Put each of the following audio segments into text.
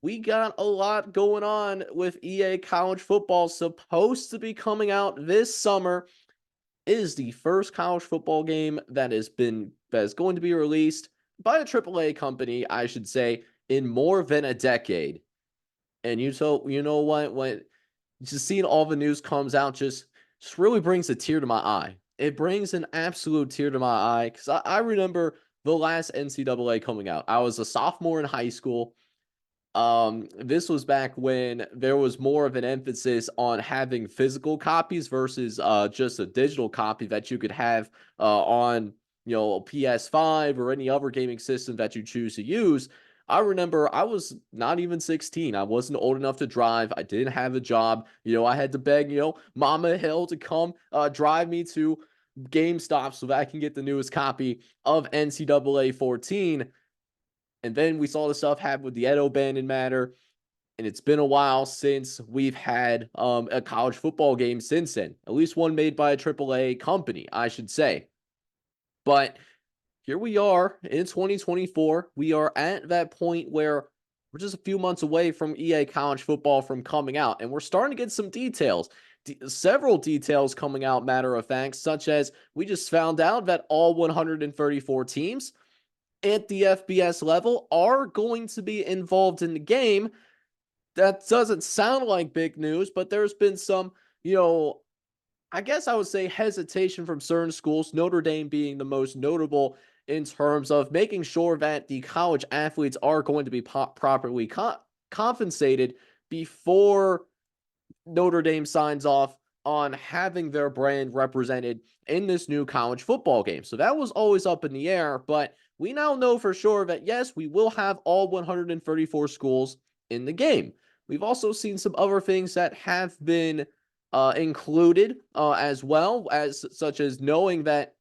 we got a lot going on with EA College Football supposed to be coming out this summer. It is the first college football game that is going to be released by a AAA company, I should say, in more than a decade. And you know what? When just seeing all the news comes out just really brings a tear to my eye. It brings an absolute tear to my eye because I remember the last NCAA coming out. I was a sophomore in high school. This was back when there was more of an emphasis on having physical copies versus just a digital copy that you could have on a PS5 or any other gaming system that you choose to use. I remember I was not even 16. I wasn't old enough to drive. I didn't have a job. I had to beg, Mama Hill to come drive me to GameStop so that I can get the newest copy of NCAA 14. And then we saw the stuff happen with the Edo Bandon matter. And it's been a while since we've had a college football game since then. At least one made by a AAA company, I should say. But here we are in 2024. We are at that point where we're just a few months away from EA College Football from coming out. And we're starting to get some details. Several details coming out, matter of fact, such as we just found out that all 134 teams at the FBS level are going to be involved in the game. That doesn't sound like big news, but there's been some, I guess I would say hesitation from certain schools, Notre Dame being the most notable in terms of making sure that the college athletes are going to be properly compensated before Notre Dame signs off on having their brand represented in this new college football game. So that was always up in the air, but we now know for sure that yes, we will have all 134 schools in the game. We've also seen some other things that have been included as well, as such as knowing that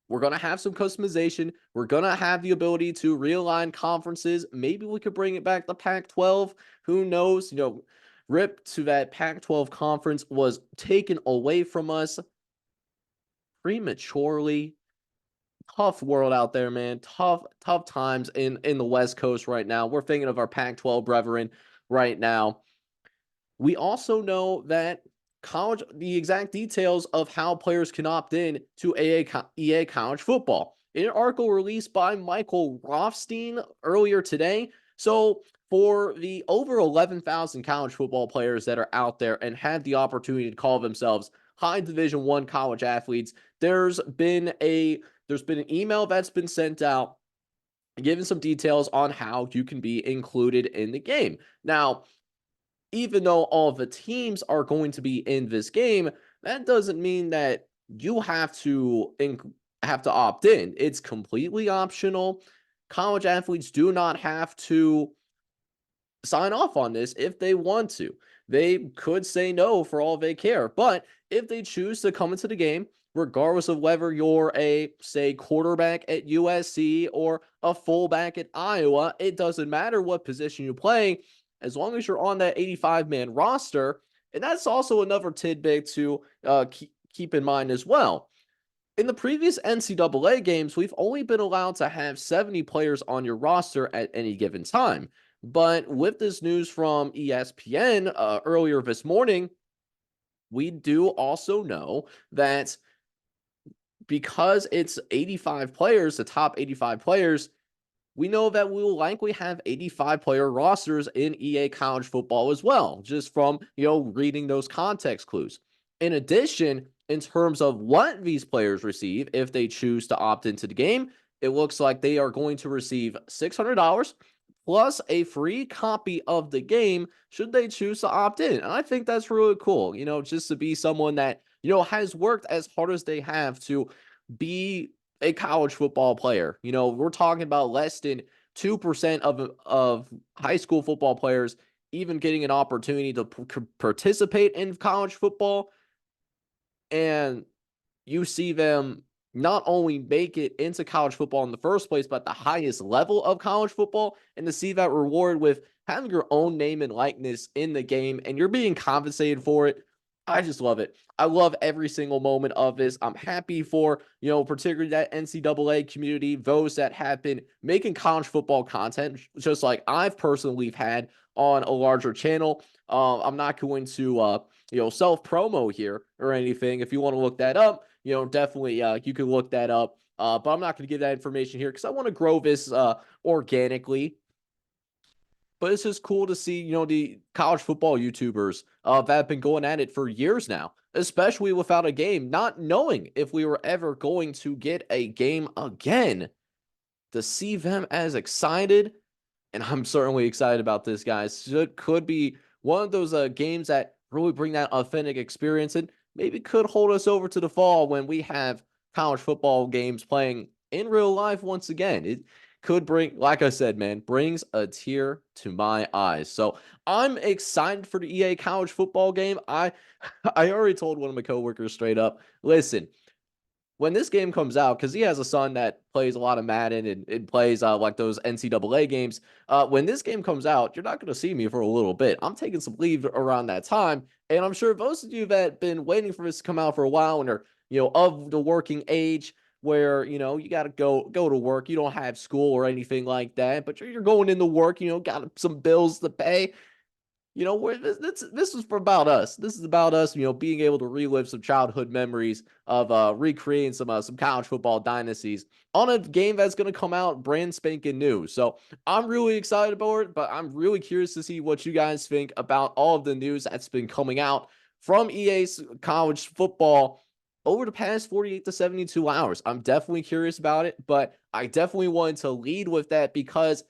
we're going to have some customization. We're going to have the ability to realign conferences. Maybe we could bring it back to Pac-12. Who knows? RIP to that Pac-12 conference was taken away from us prematurely. Tough world out there, man. Tough times in the West Coast right now. We're thinking of our Pac-12 brethren right now. We also know that the exact details of how players can opt in to EA College Football. In an article released by Michael Rothstein earlier today. So for the over 11,000 college football players that are out there and had the opportunity to call themselves high Division I college athletes, there's been an email that's been sent out giving some details on how you can be included in the game. Now, even though all of the teams are going to be in this game, that doesn't mean that you have to opt in. It's completely optional. College athletes do not have to sign off on this if they want to. They could say no for all they care. But if they choose to come into the game, regardless of whether you're a, say, quarterback at USC or a fullback at Iowa, it doesn't matter what position you play, as long as you're on that 85-man roster. And that's also another tidbit to keep in mind as well. In the previous NCAA games, we've only been allowed to have 70 players on your roster at any given time. But with this news from ESPN earlier this morning, we do also know that because it's 85 players, the top 85 players, we know that we will likely have 85 player rosters in EA College Football as well, just from, reading those context clues. In addition, in terms of what these players receive, if they choose to opt into the game, it looks like they are going to receive $600 plus a free copy of the game should they choose to opt in. And I think that's really cool, just to be someone that, has worked as hard as they have to be a college football player. We're talking about less than 2% of high school football players even getting an opportunity to participate in college football. And you see them not only make it into college football in the first place, but the highest level of college football, and to see that reward with having your own name and likeness in the game, and you're being compensated for it. I just love it. I love every single moment of this. I'm happy for, particularly that NCAA community, those that have been making college football content, just like I've personally had on a larger channel. I'm not going to, self promo here or anything. If you want to look that up, definitely, you can look that up. But I'm not going to give that information here because I want to grow this organically, but it's just cool to see, the college football YouTubers that have been going at it for years now, especially without a game, not knowing if we were ever going to get a game again. To see them as excited, and I'm certainly excited about this, guys. It could be one of those games that really bring that authentic experience and maybe could hold us over to the fall when we have college football games playing in real life once again. It could bring, like I said, man, brings a tear to my eyes. So I'm excited for the EA college football game. I already told one of my coworkers straight up, listen, when this game comes out, because he has a son that plays a lot of Madden and plays like those NCAA games. When this game comes out, you're not going to see me for a little bit. I'm taking some leave around that time, and I'm sure those of you that have been waiting for this to come out for a while and are of the working age where you got to go to work, you don't have school or anything like that, but you're going into work, got some bills to pay. Where this is for about us. This is about us, being able to relive some childhood memories of recreating some college football dynasties on a game that's going to come out brand spanking new. So I'm really excited about it, but I'm really curious to see what you guys think about all of the news that's been coming out from EA's college football over the past 48 to 72 hours. I'm definitely curious about it, but I definitely wanted to lead with that because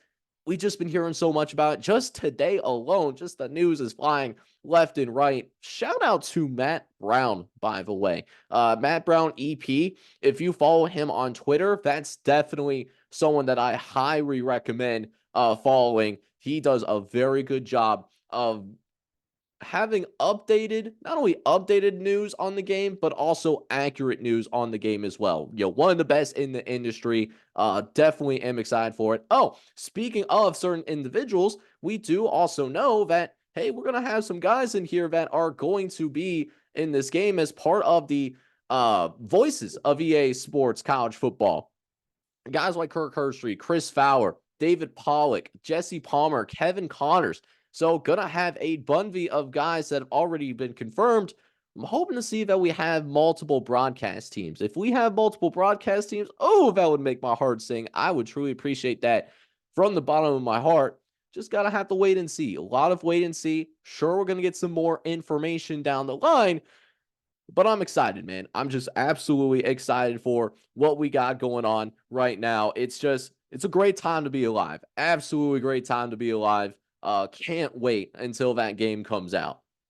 we just been hearing so much about it. Just today alone, just the news is flying left and right. Shout out to Matt Brown, by the way. Matt Brown EP. If you follow him on Twitter, that's definitely someone that I highly recommend following. He does a very good job of having not only updated news on the game, but also accurate news on the game as well. One of the best in the industry. Definitely am excited for it. Oh, speaking of certain individuals, we do also know that, hey, we're going to have some guys in here that are going to be in this game as part of the voices of EA Sports College Football. Guys like Kirk Herbstreit, Chris Fowler, David Pollock, Jesse Palmer, Kevin Connors. So gonna have a bevy of guys that have already been confirmed. I'm hoping to see that we have multiple broadcast teams. If we have multiple broadcast teams, oh, that would make my heart sing. I would truly appreciate that from the bottom of my heart. Just gotta have to wait and see. A lot of wait and see. Sure, we're gonna get some more information down the line, but I'm excited, man. I'm just absolutely excited for what we got going on right now. It's a great time to be alive. Absolutely great time to be alive. Can't wait until that game comes out.